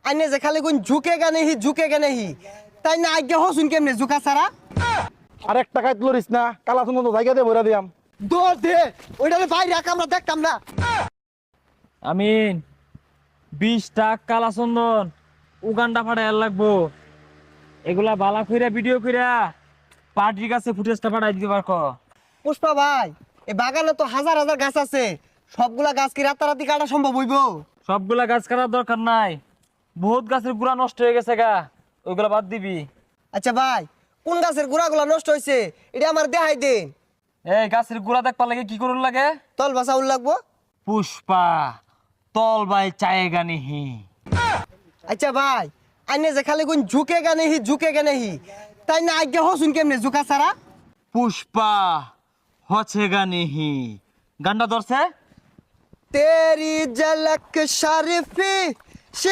আইনে যে খালি কোন ঝুঁকে হি তাই না আজ্ঞা হসুন কেমনে ঝুঁকা ছাড়া আর এক টাকায় তুলিস না কালা সুন্দর জায়গা দিয়ে ভরে দিয়াম। দৌড় দে ওইটারে বাইরে রাখ আমরা দেখতাম না। আমিন 20টা কালা চন্দন উগান্ডা ফাটাই লাগবো। এগুলা বালা কইরা ভিডিও কইরা পার্টির কাছে ফুটেজটা পাঠাই দিতে পারকো। পুষ্পা ভাই এই বাগানে তো হাজার হাজার গাছ আছে, সবগুলা গাছ কি রাতারাতি কাটা সম্ভব হইব? সবগুলা গাছ কাটার দরকার নাই, বহুত গাছের গুড়া নষ্ট হয়ে গেছে গা, ওইগুলা বাদ দিবি। আচ্ছা ভাই কোন গাছের গোড়াগুলা নষ্ট হয়েছে এটা আমার দেখাই দেন। এই গাছের গুড়া দেখবার লাগে কি করুন লাগে? তল বাসা উল লাগবো। পুষ্পা তল বাই চায়েগা নিহি। আচ্ছা ভাই আইনে যে খালি কোন ঝুঁকে হি তাই না আজ্ঞা হসুন কেমনে ঝুঁকা ছাড়া? পুষ্পা হছেগা নিহি গান্ডা ধরছে। তেরি ঝলক শরফি সে